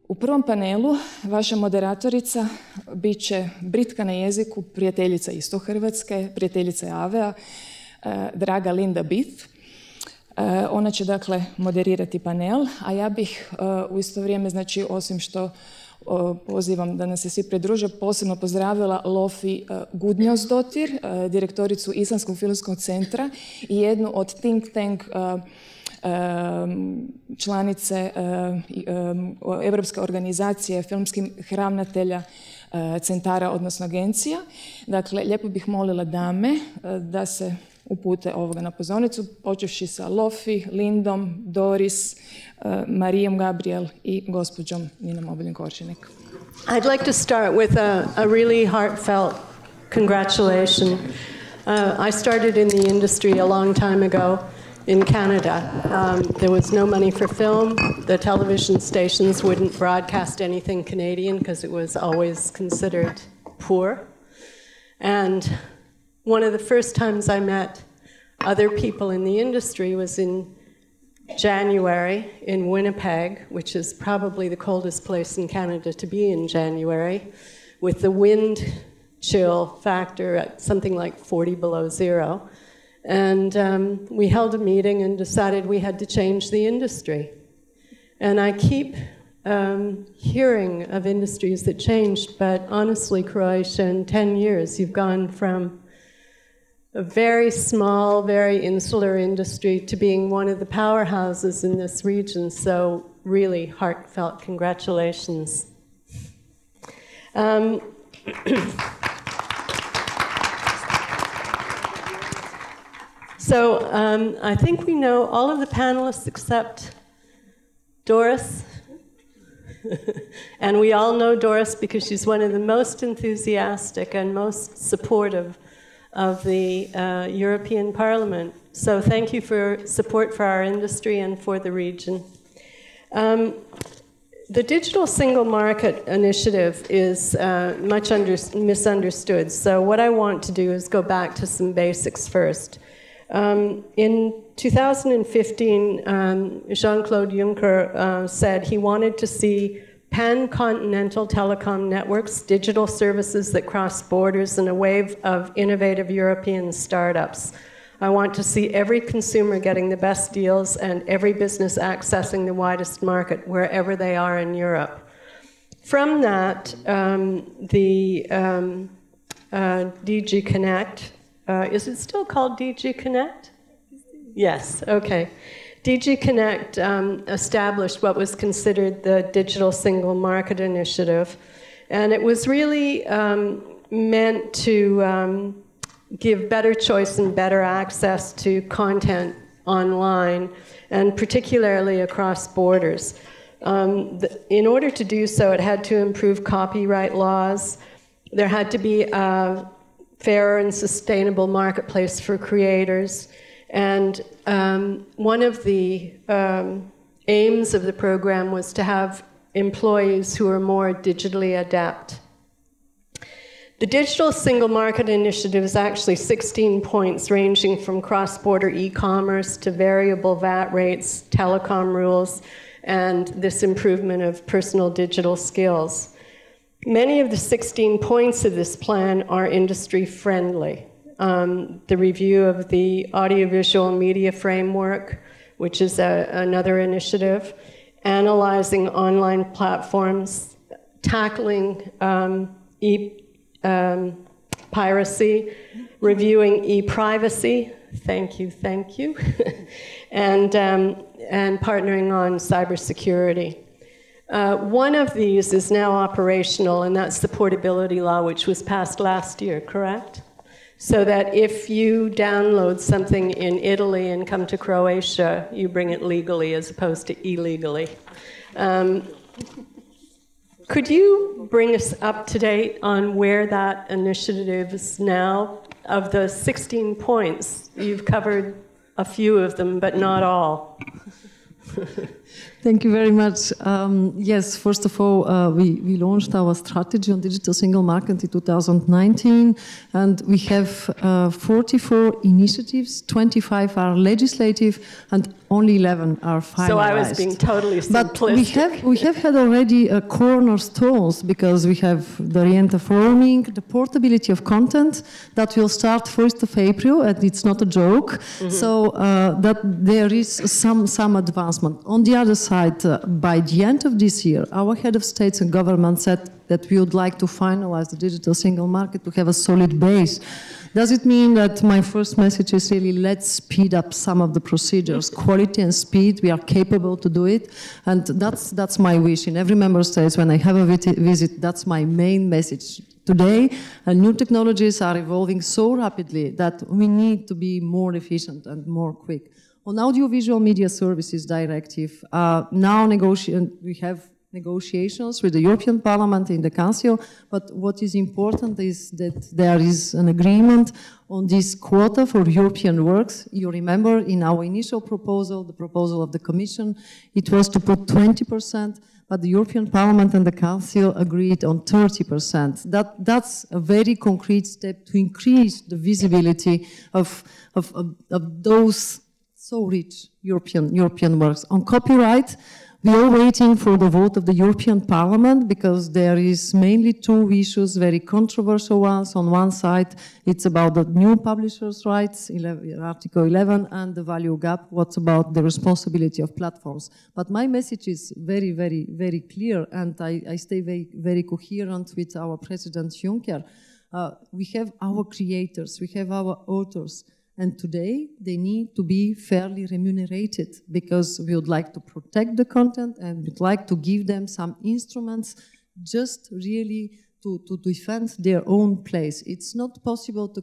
U prvom panelu vaša moderatorica bit će Britka na jeziku, prijateljica isto Hrvatske, prijateljica Avea, draga Linda Beath. Ona će dakle moderirati panel, a ja bih u isto vrijeme, znači osim što pozivam da nas se svi pridruže, posebno pozdravila Laufey Guðjónsdóttir, direktoricu Islandskog filmskog centra i jednu od think tank članice Europske organizacije filmskih ravnatelja centara, odnosno agencija. Dakle, lijepo bih molila dame da se upute ovoga na pozornicu, počevši sa Laufey, Lindom, Doris, Marijom Gabriel i gospođom Ninom Obuljen Koržinek. I'd like to start with a really heartfelt congratulation. I started in the industry a long time ago in Canada. There was no money for film. The television stations wouldn't broadcast anything Canadian because it was always considered poor. And one of the first times I met other people in the industry was in January in Winnipeg, which is probably the coldest place in Canada to be in January, with the wind chill factor at something like 40 below zero. And we held a meeting and decided we had to change the industry. And I keep hearing of industries that changed, but honestly, Croatia, in 10 years, you've gone from a very small, very insular industry to being one of the powerhouses in this region. So really heartfelt congratulations. So I think we know all of the panelists except Doris. And we all know Doris because she's one of the most enthusiastic and most supportive of the European Parliament. So thank you for support for our industry and for the region. The Digital Single Market Initiative is much misunderstood. So what I want to do is go back to some basics first. In 2015, Jean-Claude Juncker said he wanted to see pan-continental telecom networks, digital services that cross borders, and a wave of innovative European startups. I want to see every consumer getting the best deals and every business accessing the widest market wherever they are in Europe. From that, the DG Connect, is it still called DG Connect? Yes, okay. DG Connect established what was considered the Digital Single Market Initiative, and it was really meant to give better choice and better access to content online, and particularly across borders. In order to do so, it had to improve copyright laws. There had to be a fair and sustainable marketplace for creators. And one of the aims of the program was to have employees who are more digitally adept. The Digital Single Market Initiative is actually 16 points ranging from cross-border e-commerce to variable VAT rates, telecom rules, and this improvement of personal digital skills. Many of the 16 points of this plan are industry-friendly. The review of the audiovisual media framework, which is another initiative, analyzing online platforms, tackling piracy, reviewing e-privacy, thank you, and partnering on cybersecurity. One of these is now operational, and that's the portability law, which was passed last year, correct? So that if you download something in Italy and come to Croatia, you bring it legally as opposed to illegally. Could you bring us up to date on where that initiative is now? Of the 16 points, you've covered a few of them, but not all. Thank you very much. Yes, first of all, we launched our strategy on digital single market in 2019, and we have 44 initiatives, 25 are legislative, and only 11 are finalized. So I was being totally simplistic. But we have had already cornerstones, because we have the re-informing, the portability of content, that will start 1st of April, and it's not a joke. So that there is some advancement. On the other side, by the end of this year, our head of states and government said that we would like to finalize the digital single market to have a solid base. Does it mean that my first message is really, let's speed up some of the procedures, quality and speed, we are capable to do it, and that's my wish. In every member state, when I have a visit, that's my main message. Today, new technologies are evolving so rapidly that we need to be more efficient and more quick. On Audiovisual Media Services Directive, now we have negotiations with the European Parliament in the Council, but what is important is that there is an agreement on this quota for European works. You remember in our initial proposal, the proposal of the Commission, it was to put 20%, but the European Parliament and the Council agreed on 30%. That's a very concrete step to increase the visibility of those so rich European works. On copyright, we are waiting for the vote of the European Parliament, because there is mainly two issues, very controversial ones. On one side, it's about the new publishers' rights, Article 11, and the value gap, what's about the responsibility of platforms. But my message is very, very, very clear, and I stay very, very coherent with our President Juncker. We have our creators, we have our authors, and today they need to be fairly remunerated, because we would like to protect the content and we'd like to give them some instruments just really to defend their own place. It's not possible to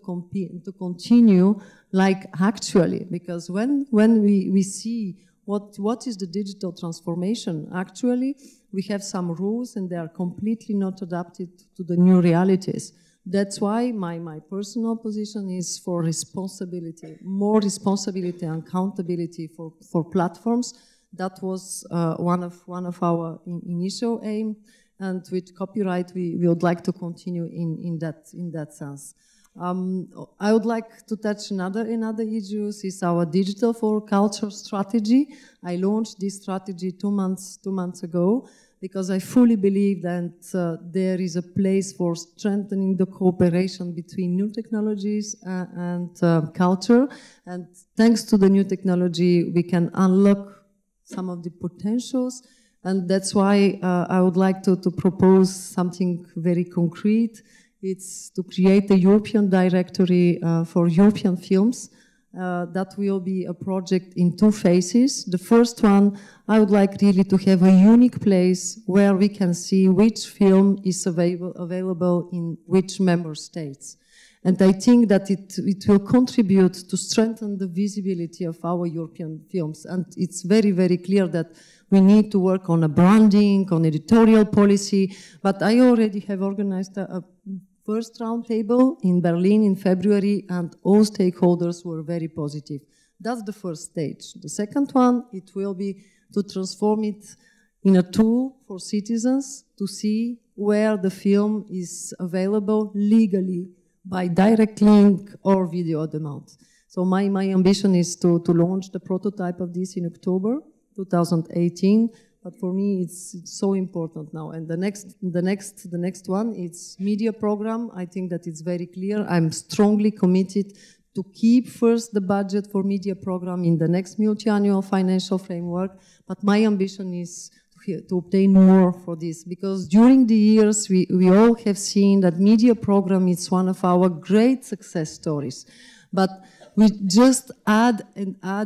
continue like actually, because when we see what is the digital transformation, actually we have some rules and they are completely not adapted to the new realities. That's why my personal position is for responsibility, more responsibility and accountability for platforms. That was one of our initial aim, and with copyright we would like to continue in that sense. I would like to touch another issues is our digital for culture strategy. I launched this strategy two months ago, because I fully believe that there is a place for strengthening the cooperation between new technologies and culture. And thanks to the new technology, we can unlock some of the potentials. And that's why I would like to propose something very concrete. It's to create a European directory for European films. That will be a project in two phases. The first one, I would like really to have a unique place where we can see which film is available in which member states. And I think that it will contribute to strengthen the visibility of our European films. And it's very, very clear that we need to work on a branding, on editorial policy, but I already have organized a first roundtable in Berlin in February, and all stakeholders were very positive. That's the first stage. The second one, it will be to transform it in a tool for citizens to see where the film is available legally by direct link or video on demand. So my ambition is to launch the prototype of this in October 2018. But for me, it's so important now. And the next one, it's media program. I think that it's very clear. I'm strongly committed to keep first the budget for media program in the next multi-annual financial framework. But my ambition is to obtain more for this, because during the years, we all have seen that media program is one of our great success stories. But we just add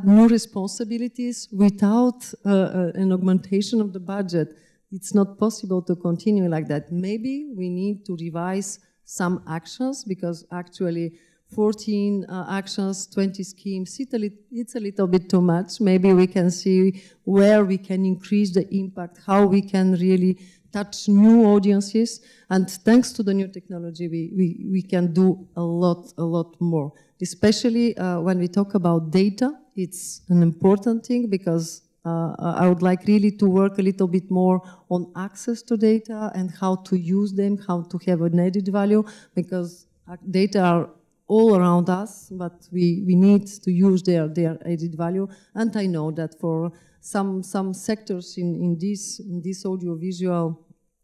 new responsibilities without an augmentation of the budget. It's not possible to continue like that. Maybe we need to revise some actions, because actually 14 actions, 20 schemes, it's a little bit too much. Maybe we can see where we can increase the impact, how we can really touch new audiences. And thanks to the new technology, we can do a lot more. Especially when we talk about data, it's an important thing, because I would like really to work a little bit more on access to data and how to use them, how to have an added value, because data are all around us, but we need to use their added value. And I know that for some sectors in this audiovisual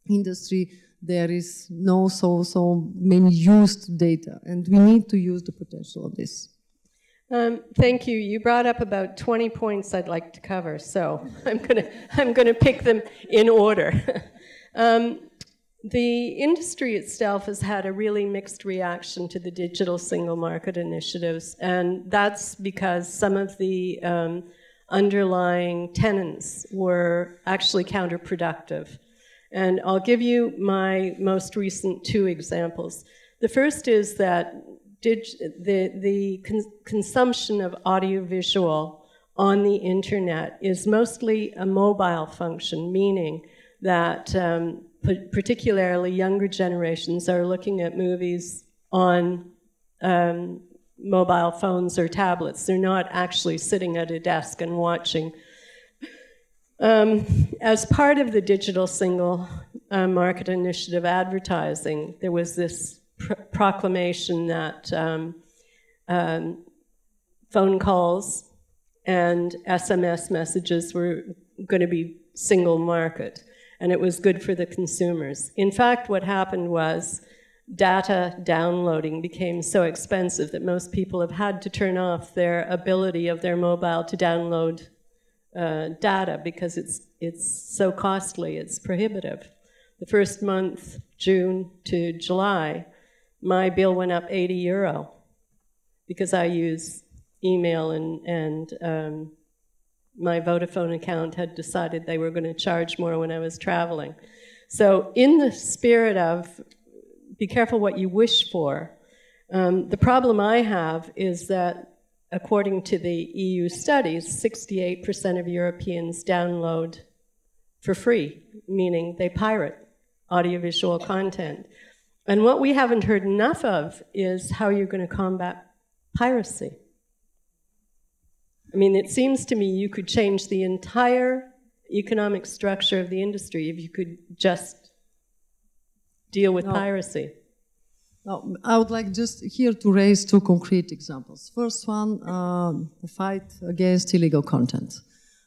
industry, there is no so many used data, and we need to use the potential of this. Thank you. You brought up about 20 points I'd like to cover, so I'm gonna pick them in order. The industry itself has had a really mixed reaction to the digital single market initiatives, and that's because some of the underlying tenets were actually counterproductive. And I'll give you my most recent two examples. The first is that the consumption of audiovisual on the internet is mostly a mobile function, meaning that particularly younger generations are looking at movies on mobile phones or tablets. They're not actually sitting at a desk and watching. As part of the digital single market initiative advertising, there was this proclamation that phone calls and SMS messages were going to be single market, and it was good for the consumers. In fact, what happened was data downloading became so expensive that most people have had to turn off their ability of their mobile to download data because it's so costly, it's prohibitive. The first month, June to July, my bill went up €80 because I use email and my Vodafone account had decided they were going to charge more when I was traveling. So in the spirit of be careful what you wish for, the problem I have is that according to the EU studies, 68% of Europeans download for free, meaning they pirate audiovisual content. And what we haven't heard enough of is how you're going to combat piracy. I mean, it seems to me you could change the entire economic structure of the industry if you could just deal with piracy. No, I would like just here to raise two concrete examples. First one, the fight against illegal content.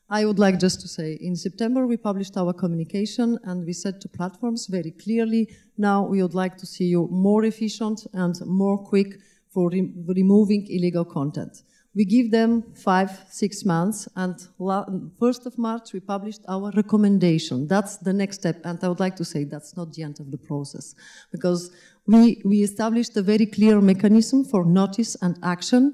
I would like just to say, in September we published our communication and we said to platforms very clearly, now we would like to see you more efficient and more quick for removing illegal content. We give them 5-6 months, and 1st of March we published our recommendation. That's the next step, and I would like to say that's not the end of the process, because we established a very clear mechanism for notice and action.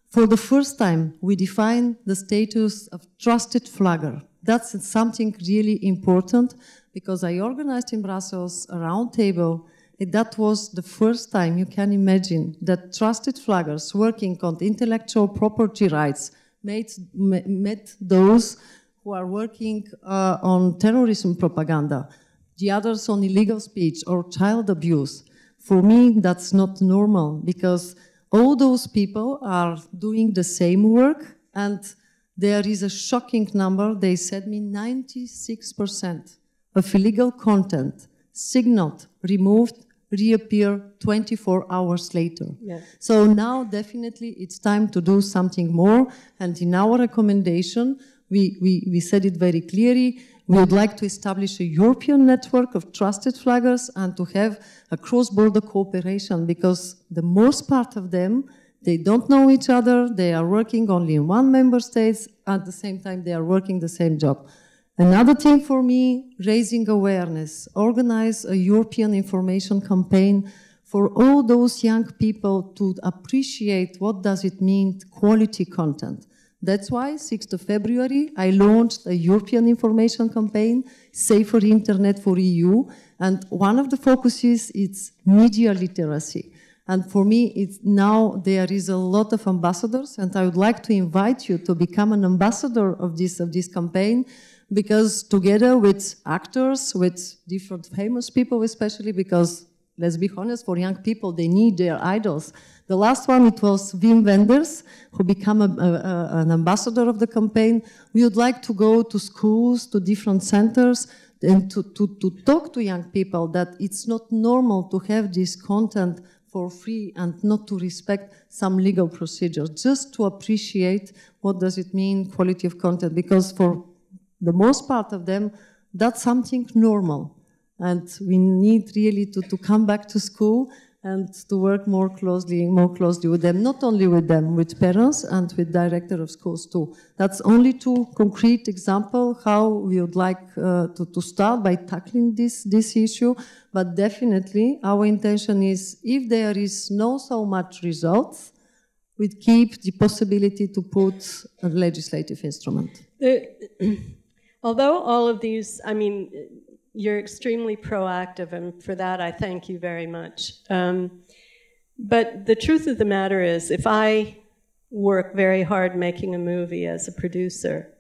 For the first time, we define the status of trusted flagger. That's something really important, because I organized in Brussels a round table. That was the first time you can imagine that trusted flaggers working on intellectual property rights met those who are working on terrorism propaganda, the others on illegal speech or child abuse. For me, that's not normal, because all those people are doing the same work, and there is a shocking number. They said me 96% of illegal content signaled, removed, reappear 24 hours later. Yeah. So now definitely it's time to do something more, and in our recommendation we said it very clearly. We would like to establish a European network of trusted flaggers and to have a cross-border cooperation, because the most part of them, they don't know each other, they are working only in one member state, at the same time they are working the same job. Another thing for me, raising awareness. Organize a European information campaign for all those young people to appreciate what does it mean, quality content. That's why, 6th of February, I launched a European information campaign, Safer Internet for EU, and one of the focuses is media literacy. And for me, now there is a lot of ambassadors, and I would like to invite you to become an ambassador of this campaign, because together with actors, with different famous people especially, because let's be honest, for young people, they need their idols. The last one, it was Wim Wenders, who became an ambassador of the campaign. We would like to go to schools, to different centers, and to talk to young people that it's not normal to have this content for free and not to respect some legal procedures, just to appreciate what does it mean, quality of content, because for the most part of them, that's something normal. And we need really to come back to school and to work more closely with them, not only with them, with parents and with director of schools too. That's only two concrete examples how we would like to start by tackling this issue. But definitely our intention is, if there is no so much results, we keep the possibility to put a legislative instrument. Although all of these, I mean, you're extremely proactive, and for that I thank you very much. But the truth of the matter is, if I work very hard making a movie as a producer,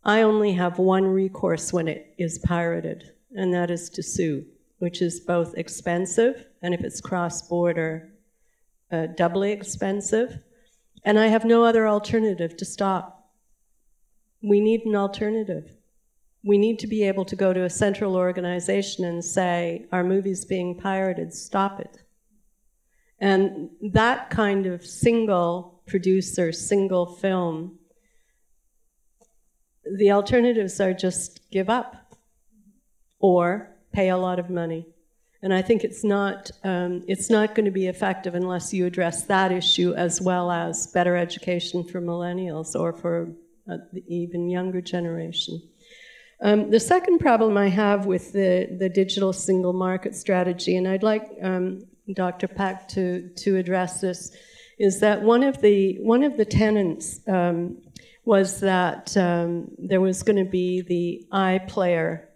I only have one recourse when it is pirated, and that is to sue, which is both expensive, and if it's cross-border, doubly expensive. And I have no other alternative to stop. We need an alternative. We need to be able to go to a central organization and say, our movie's being pirated, stop it. And that kind of single producer, single film, the alternatives are just give up or pay a lot of money. And I think it's not going to be effective unless you address that issue as well as better education for millennials or for the even younger generation. The second problem I have with the digital single market strategy, and I'd like Dr. Pack to address this, is that one of the tenets was that there was going to be the iPlayer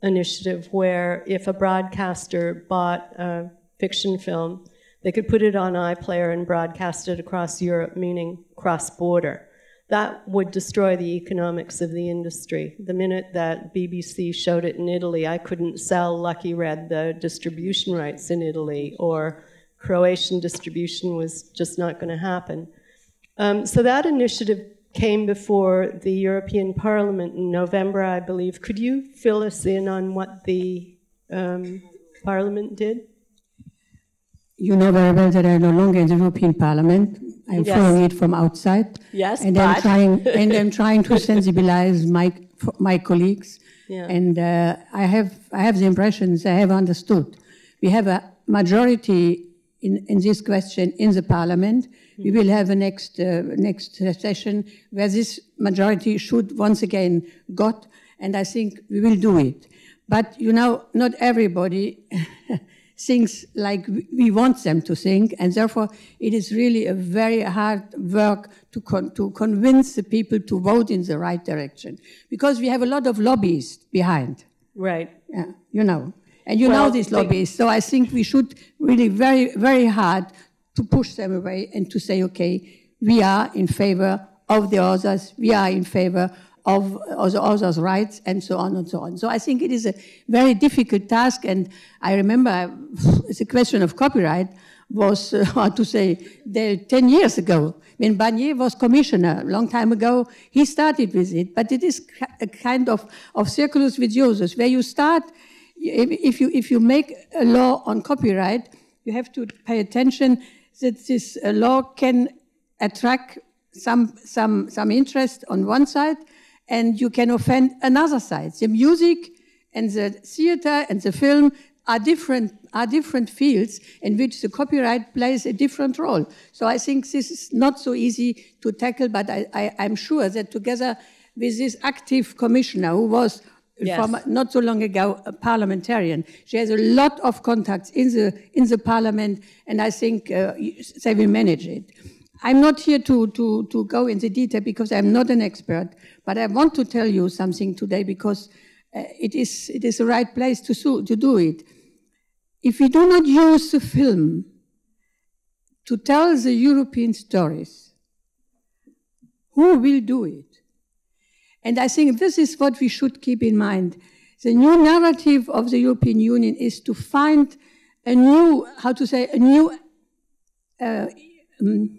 initiative, where if a broadcaster bought a fiction film, they could put it on iPlayer and broadcast it across Europe, meaning cross-border. That would destroy the economics of the industry. The minute that BBC showed it in Italy, I couldn't sell Lucky Red the distribution rights in Italy, or Croatian distribution was just not going to happen. So that initiative came before the European Parliament in November, I believe. Could you fill us in on what the Parliament did? You know very well that I'm no longer in the European Parliament. I'm following it from outside. Yes, and I'm trying to sensibilize my colleagues. Yeah. And I have the impressions I have understood. We have a majority in this question in the Parliament. We will have a next session where this majority should once again got, and I think we will do it. But you know, not everybody thinks like we want them to think, and therefore it is really a very hard work to convince the people to vote in the right direction, because we have a lot of lobbyists behind. Right. Yeah, you know. And you know these lobbyists, so I think we should really very, very hard to push them away and to say, okay, we are in favor of the authors, we are in favor of the authors' rights, and so on and so on. So I think it is a very difficult task, and I remember the question of copyright was, how to say, 10 years ago, when Barnier was commissioner, a long time ago, he started with it, but it is a kind of circulus vitiosus, where you start, if you make a law on copyright, you have to pay attention that this law can attract some interest on one side, and you can offend another side. The music and the theater and the film are different fields in which the copyright plays a different role. So I think this is not so easy to tackle, but I'm sure that together with this active commissioner who was from not so long ago a parliamentarian, she has a lot of contacts in the parliament, and I think they will manage it. I'm not here to go into detail because I'm not an expert, but I want to tell you something today because it is the right place to do it. If we do not use the film to tell the European stories, who will do it? And I think this is what we should keep in mind. The new narrative of the European Union is to find a new,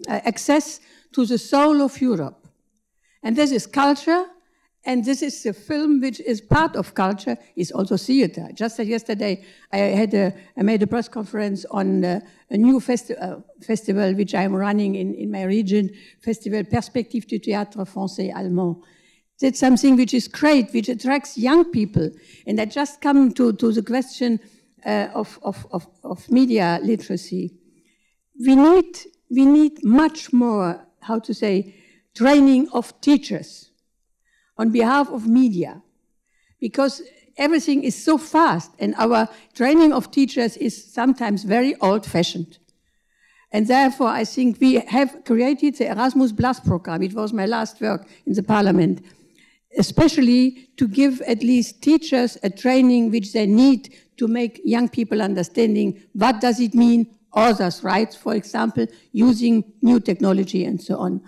access to the soul of Europe. And this is culture, and this is the film which is part of culture, is also theater. Just yesterday, I made a press conference on a new festival which I'm running in my region, Festival Perspective du Théâtre Français Allemand. That's something which is great, which attracts young people. And I just come to the question of media literacy. We need much more, training of teachers on behalf of media, because everything is so fast, and our training of teachers is sometimes very old-fashioned. And therefore, I think we have created the Erasmus Plus program. It was my last work in the parliament, especially to give at least teachers a training which they need to make young people understanding what does it mean, authors' rights, for example, using new technology and so on.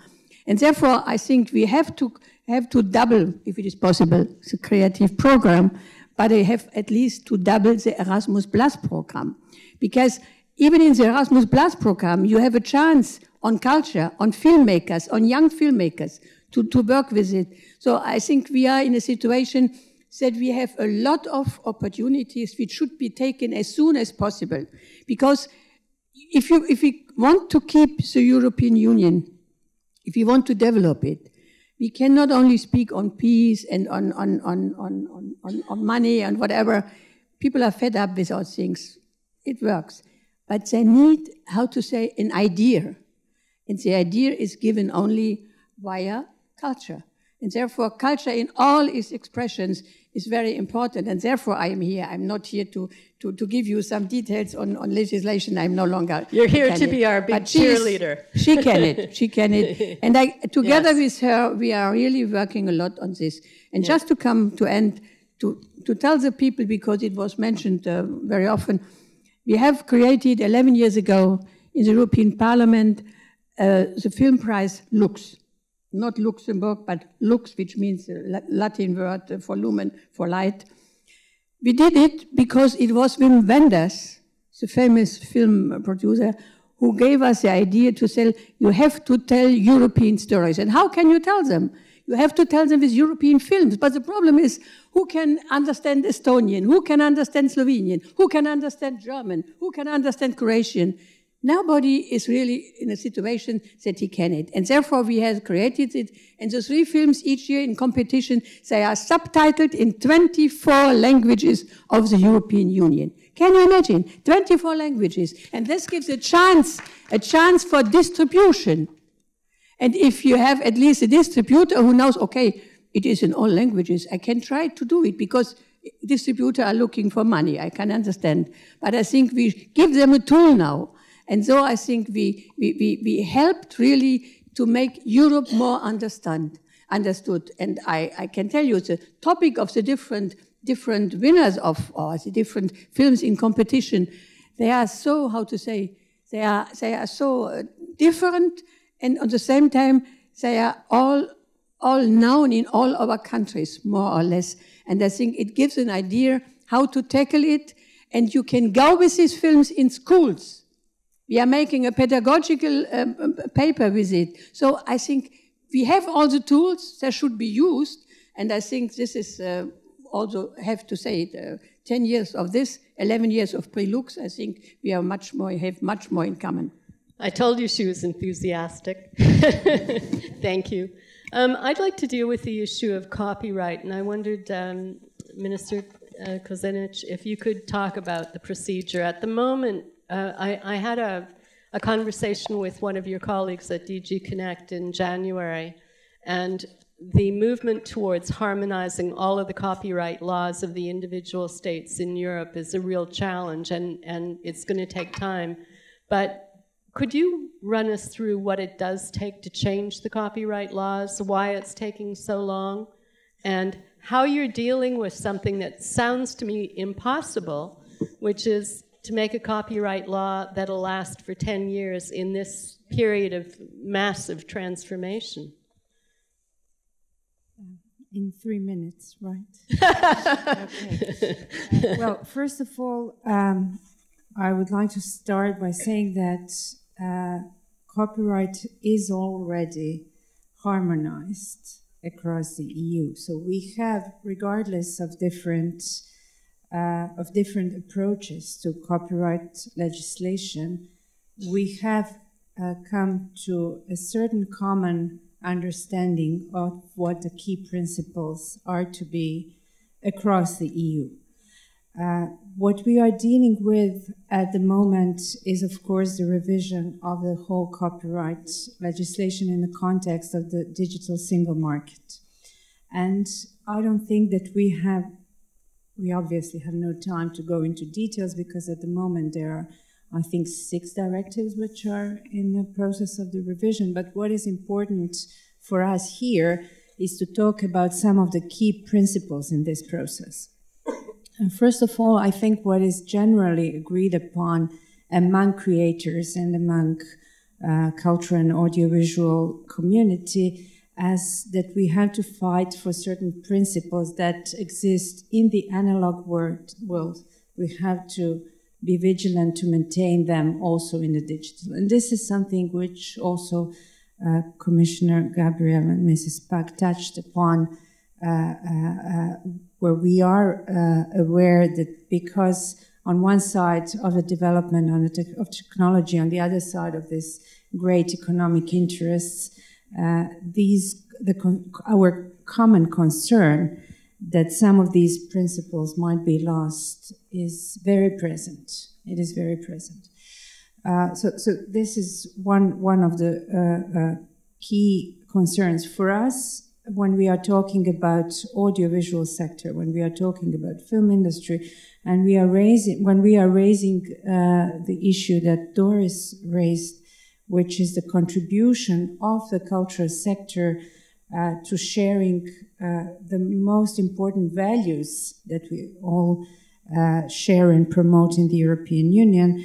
And therefore, I think we have to double, if it is possible, the creative program, but I have at least to double the Erasmus Plus program. Because even in the Erasmus Plus program, you have a chance on culture, on filmmakers, on young filmmakers, to work with it. So I think we are in a situation that we have a lot of opportunities which should be taken as soon as possible. Because if we want to keep the European Union, if we want to develop it, we cannot only speak on peace and on money and whatever. People are fed up with all things. It works. But they need, an idea. And the idea is given only via culture. And therefore, culture in all its expressions is very important. And therefore, I am here. I'm not here to give you some details on legislation. I'm no longer. You're here to be our big cheerleader. She can it. She can it. And together with her, we are really working a lot on this. And just to come to end, to tell the people, because it was mentioned very often, we have created 11 years ago in the European Parliament the film prize LUX. Not Luxembourg, but lux, which means a Latin word for lumen, for light. We did it because it was Wim Wenders, the famous film producer, who gave us the idea to say, you have to tell European stories. And how can you tell them? You have to tell them with European films. But the problem is, who can understand Estonian? Who can understand Slovenian? Who can understand German? Who can understand Croatian? Nobody is really in a situation that he can it. And therefore we have created it. And the 3 films each year in competition, they are subtitled in 24 languages of the European Union. Can you imagine? 24 languages. And this gives a chance for distribution. And if you have at least a distributor who knows, okay, it is in all languages, I can try to do it, because distributors are looking for money. I can understand. But I think we give them a tool now. And so I think we helped really to make Europe more understood. And I can tell you the topic of the different winners or the different films in competition, they are so, they are so different, and at the same time, they are all known in all our countries, more or less. And I think it gives an idea how to tackle it, and you can go with these films in schools. We are making a pedagogical paper with it. So I think we have all the tools that should be used. And I think this is also, have to say it, 10 years of this, 11 years of pre-lux. I think we are have much more in common. I told you she was enthusiastic. Thank you. I'd like to deal with the issue of copyright. And I wondered, Minister Koržinek, if you could talk about the procedure. At the moment, I had a conversation with one of your colleagues at DG Connect in January, and the movement towards harmonizing all of the copyright laws of the individual states in Europe is a real challenge, and it's going to take time. But could you run us through what it does take to change the copyright laws, why it's taking so long, and how you're dealing with something that sounds to me impossible, which is to make a copyright law that'll last for 10 years in this period of massive transformation? in 3 minutes, right? Okay. Well, first of all, I would like to start by saying that copyright is already harmonized across the EU. So we have, regardless of different approaches to copyright legislation, we have come to a certain common understanding of what the key principles are to be across the EU. What we are dealing with at the moment is, of course, the revision of the whole copyright legislation in the context of the digital single market. And I don't think that we obviously have no time to go into details, because at the moment there are, I think, 6 directives which are in the process of the revision. But what is important for us here is to talk about some of the key principles in this process. And first of all, I think what is generally agreed upon among creators and among culture and audiovisual community as that we have to fight for certain principles that exist in the analog world. We have to be vigilant to maintain them also in the digital. And this is something which also Commissioner Gabriel and Mrs. Pack touched upon, where we are aware that because on one side of the development of technology, on the other side of this great economic interests, our common concern that some of these principles might be lost is very present. It is very present. So this is one of the key concerns for us when we are talking about audiovisual sector, when we are talking about film industry, and when we are raising the issue that Doris raised, which is the contribution of the cultural sector to sharing the most important values that we all share and promote in the European Union.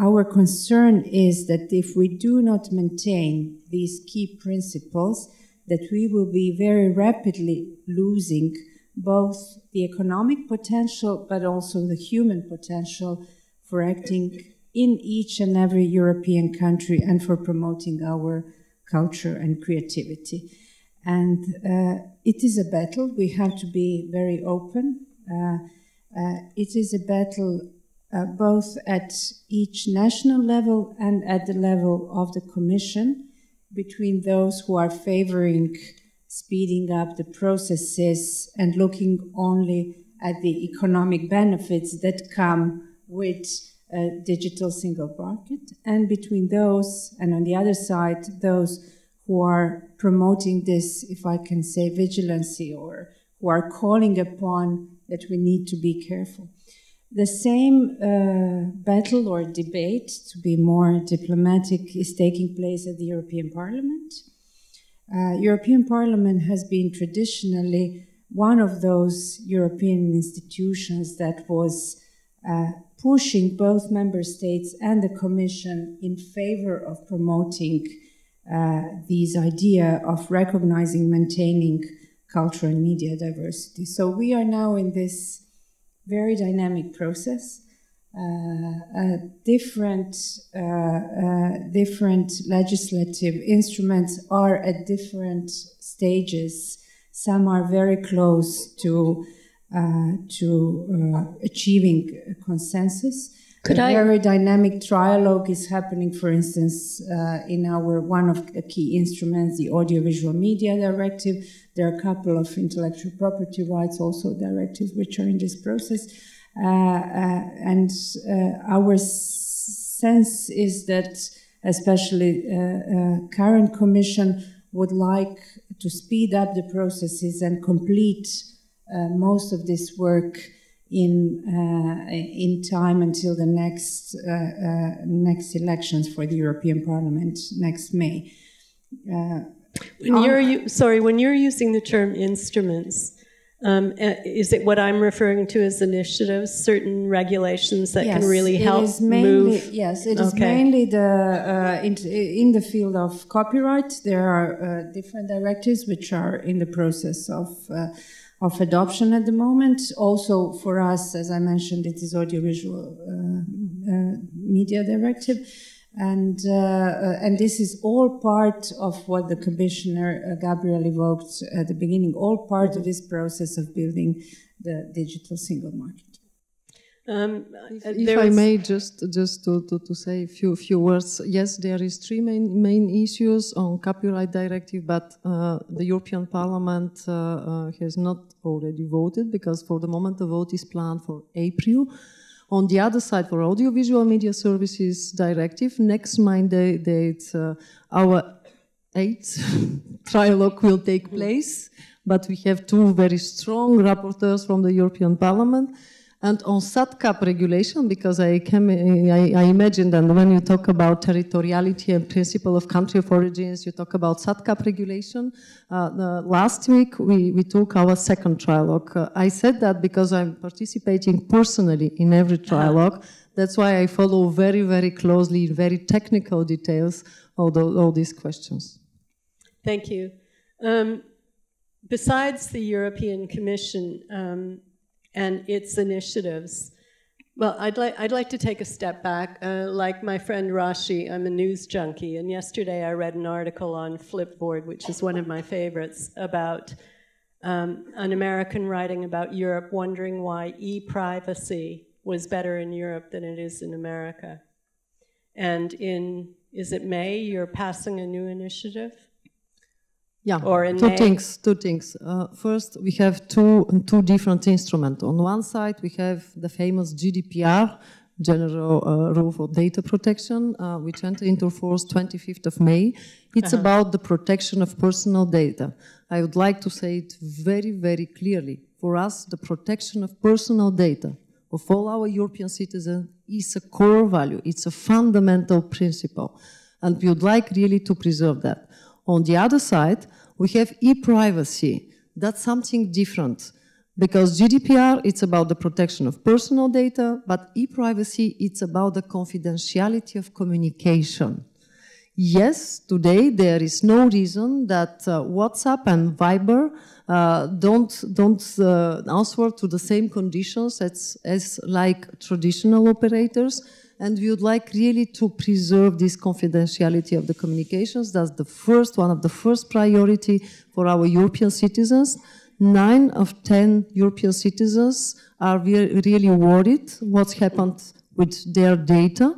Our concern is that if we do not maintain these key principles, that we will be very rapidly losing both the economic potential but also the human potential for acting in each and every European country and for promoting our culture and creativity. And it is a battle. We have to be very open. It is a battle both at each national level and at the level of the Commission, between those who are favoring speeding up the processes and looking only at the economic benefits that come with a digital single market, and between those, and on the other side, those who are promoting this, if I can say, vigilancy, or who are calling upon that we need to be careful. The same battle or debate, to be more diplomatic, is taking place at the European Parliament. European Parliament has been traditionally one of those European institutions that was pushing both member states and the Commission in favor of promoting this idea of recognizing, maintaining culture and media diversity. So we are now in this very dynamic process. Different legislative instruments are at different stages. Some are very close to achieving a consensus. Very dynamic trialogue is happening, for instance, in one of the key instruments, the Audiovisual Media Directive. There are a couple of intellectual property rights also directives which are in this process. And our sense is that especially current Commission would like to speed up the processes and complete most of this work in time until the next elections for the European Parliament next May. When you're using the term instruments, Is it what I'm referring to as initiatives, certain regulations that can really help move? Yes, it is mainly in the field of copyright. There are different directives which are in the process of adoption at the moment. Also for us, as I mentioned, it is audiovisual media directive. And this is all part of what the Commissioner Gabriel evoked at the beginning, all part of this process of building the digital single market. If I may just to say a few words. Yes, there is three main issues on copyright directive, but the European Parliament has not already voted, because for the moment the vote is planned for April. On the other side, for Audiovisual Media Services Directive, next mandate, our 8th trilogue will take place, but we have two very strong rapporteurs from the European Parliament. And on SATCAP regulation, because I imagine that when you talk about territoriality and principle of country of origins, you talk about SATCAP regulation. Last week, we took our second trilogue. I said that because I'm participating personally in every trilogue. That's why I follow very, very closely, very technical details, all these questions. Thank you. Besides the European Commission, and its initiatives. Well, I'd like to take a step back. Like my friend Rashi, I'm a news junkie, and yesterday I read an article on Flipboard, which is one of my favorites, about an American writing about Europe, wondering why e-privacy was better in Europe than it is in America. And is it May, you're passing a new initiative? Yeah, or in two things. First, we have two different instruments. On one side, we have the famous GDPR, General Rule for Data Protection, which entered into force 25th of May. It's about the protection of personal data. I would like to say it very, very clearly. For us, the protection of personal data of all our European citizens is a core value. It's a fundamental principle. And we would like really to preserve that. On the other side, we have e-privacy. That's something different, because GDPR, it's about the protection of personal data, but e-privacy, it's about the confidentiality of communication. Yes, today there is no reason that WhatsApp and Viber don't answer to the same conditions as like traditional operators. And we would like really to preserve this confidentiality of the communications. That's one of the first priority for our European citizens. 9 of 10 European citizens are really worried what's happened with their data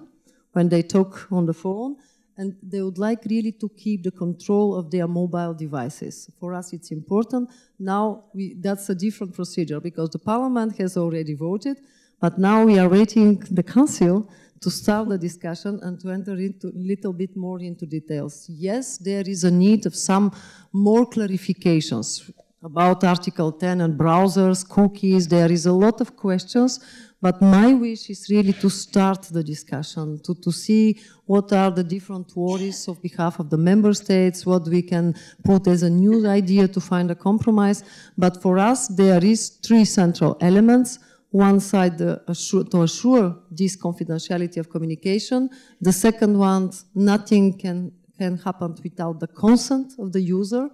when they talk on the phone. And they would like really to keep the control of their mobile devices. For us, it's important. Now, that's a different procedure, because the Parliament has already voted, but now we are waiting the Council to start the discussion and to enter into a little bit more into details. Yes, there is a need of some more clarifications about Article 10 and browsers, cookies. There is a lot of questions, but my wish is really to start the discussion, to see what are the different worries on behalf of the member states, what we can put as a new idea to find a compromise. But for us, there is 3 central elements. One side, to assure this confidentiality of communication. The second one, nothing can happen without the consent of the user.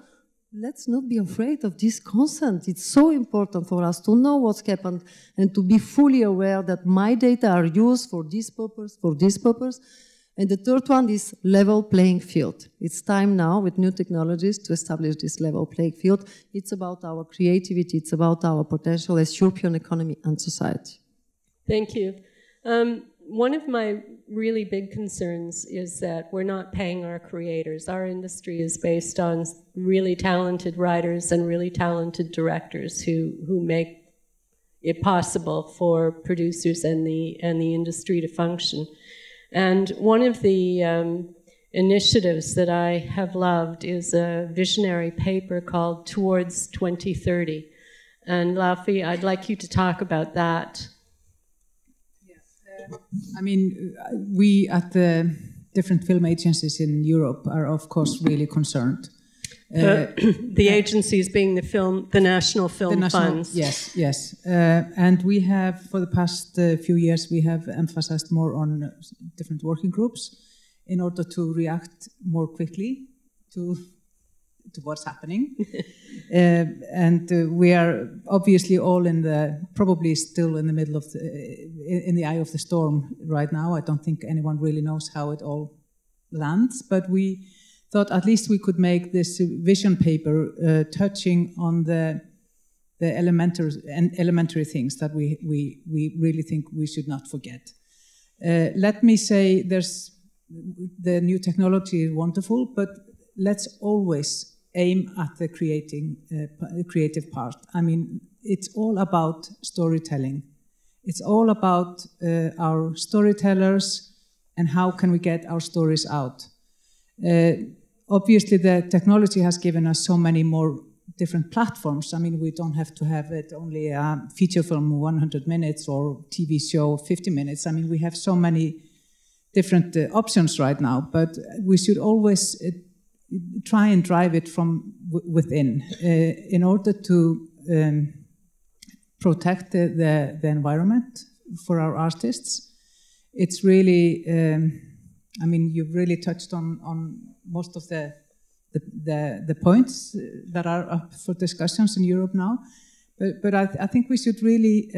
Let's not be afraid of this consent. It's so important for us to know what's happened and to be fully aware that my data are used for this purpose, for this purpose. And the third one is level playing field. It's time now with new technologies to establish this level playing field. It's about our creativity, it's about our potential as European economy and society. Thank you. One of my really big concerns is that we're not paying our creators. Our industry is based on really talented writers and really talented directors who make it possible for producers and the industry to function. And one of the initiatives that I have loved is a visionary paper called Towards 2030. And Laufey, I'd like you to talk about that. Yes, I mean, we at the different film agencies in Europe are of course really concerned. The agencies being the national film funds. Yes. And we have, for the past few years, we have emphasized more on different working groups in order to react more quickly to what's happening. And we are obviously all probably still in the middle of in the eye of the storm right now. I don't think anyone really knows how it all lands, but we thought at least we could make this vision paper touching on the elementary things that we really think we should not forget. Let me say, the new technology is wonderful, but let's always aim at the creative part. I mean, it's all about storytelling. It's all about our storytellers and how can we get our stories out. Obviously, the technology has given us so many more different platforms. I mean, we don't have to have it only a feature film 100 minutes or TV show 50 minutes. I mean, we have so many different options right now, but we should always try and drive it from within in order to protect the environment for our artists. It's really, I mean, you've really touched on most of the points that are up for discussions in Europe now. But I think we should really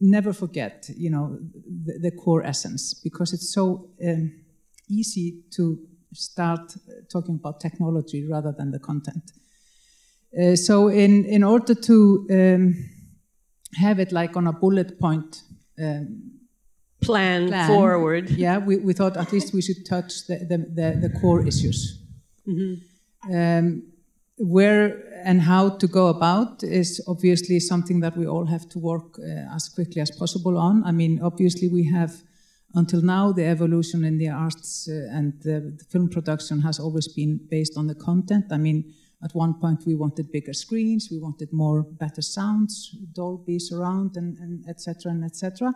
never forget, the core essence, because it's so easy to start talking about technology rather than the content. So in order to have it like on a bullet point plan forward, yeah, we thought at least we should touch the core issues. Mm-hmm. Where and how to go about is obviously something that we all have to work as quickly as possible on. I mean, obviously we have until now, the evolution in the arts and the film production has always been based on the content. I mean, at one point we wanted bigger screens, we wanted better sounds, Dolby surround, and et cetera.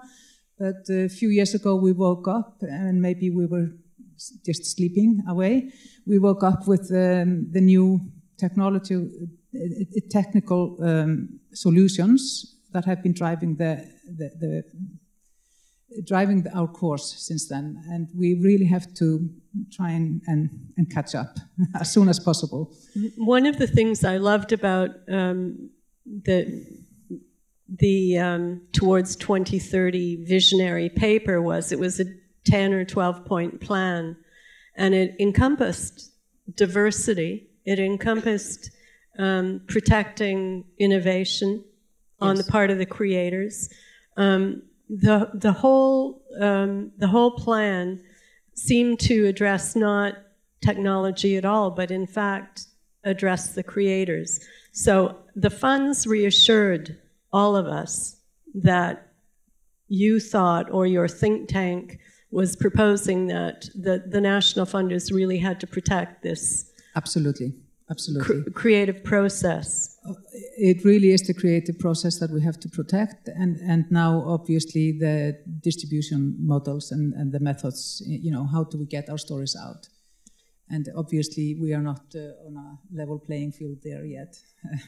But a few years ago we woke up, and maybe we were just sleeping away. We woke up with the new technical solutions that have been driving driving our course since then, and we really have to try and catch up as soon as possible. One of the things I loved about the Towards 2030 visionary paper was it was a 10 or 12 point plan, and it encompassed diversity, it encompassed protecting innovation on the part of the creators. The whole plan seemed to address not technology at all, but in fact address the creators. So the funds reassured all of us that you thought, or your think tank was proposing, that the national funders really had to protect this absolutely creative process. It really is the creative process that we have to protect, and now obviously the distribution models and the methods, how do we get our stories out? And obviously we are not on a level playing field there yet,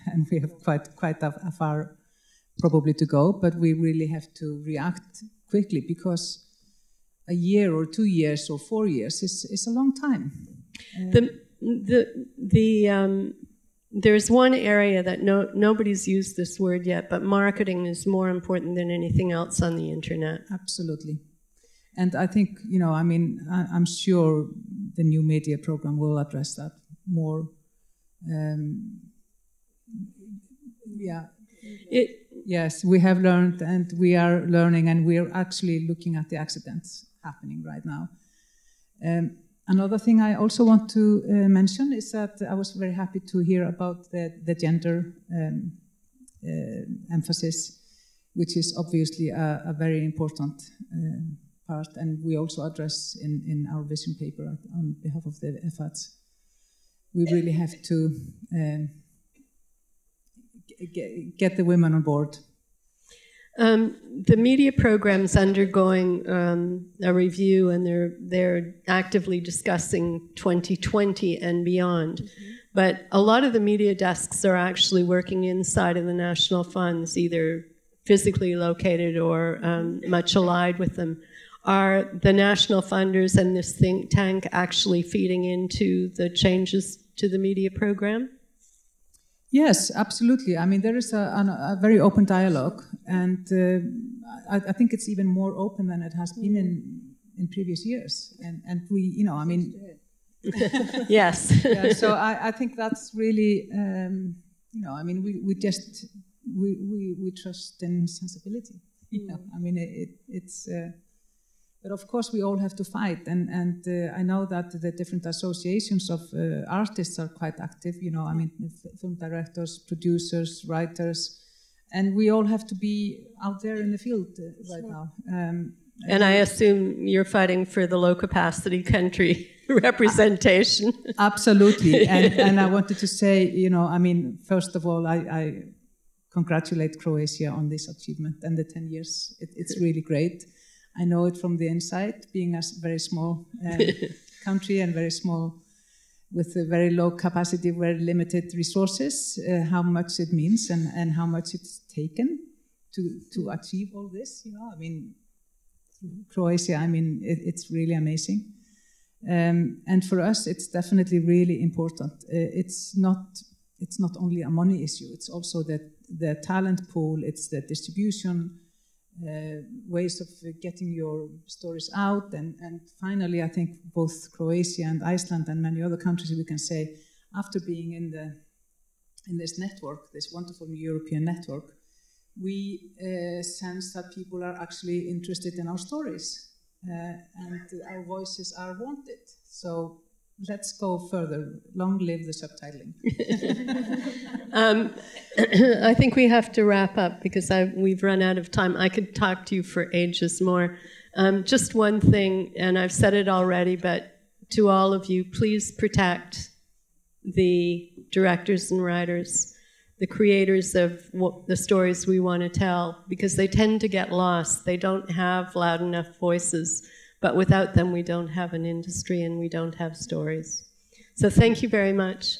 and we have quite a far probably to go, but we really have to react quickly, because a year or 2 years or 4 years is a long time. There's one area that nobody's used this word yet, but marketing is more important than anything else on the internet. Absolutely. And I think, I'm sure the new media program will address that more. Yes, we have learned, and we are learning, and we are actually looking at the accidents happening right now. Another thing I also want to mention is that I was very happy to hear about the gender emphasis, which is obviously a very important part, and we also address in our vision paper on behalf of the FATs. We really have to get the women on board. The media program's undergoing a review, and they're actively discussing 2020 and beyond. But a lot of the media desks are actually working inside of the national funds, either physically located or much allied with them. Are the national funders and this think tank actually feeding into the changes to the media program? Yes, absolutely. I mean, there is a very open dialogue, and I think it's even more open than it has been in previous years. And we, you know, I mean... Yes. Yeah, so I think that's really, you know, I mean, we trust in sensibility. You know, I mean, it's... but of course, we all have to fight, and I know that the different associations of artists are quite active. You know, I mean, film directors, producers, writers, and we all have to be out there in the field right now. And I assume you're fighting for the low capacity country representation. Absolutely, and I wanted to say, you know, I mean, first of all, I congratulate Croatia on this achievement and the 10 years. It's really great. I know it from the inside, being a very small country and very small, with a very low capacity, very limited resources, how much it means and how much it's taken to achieve all this. You know, I mean, Croatia, I mean, it's really amazing. And for us, it's definitely really important. It's not only a money issue, it's also the talent pool, it's the distribution, ways of getting your stories out, and finally, I think both Croatia and Iceland and many other countries, we can say, after being in this network, this wonderful European network, we sense that people are actually interested in our stories, and our voices are wanted. So let's go further. Long live the subtitling. I think we have to wrap up because we've run out of time. I could talk to you for ages more. Just one thing, and I've said it already, but to all of you, please protect the directors and writers, the creators of the stories we want to tell, because they tend to get lost. They don't have loud enough voices. But without them, we don't have an industry and we don't have stories. So thank you very much.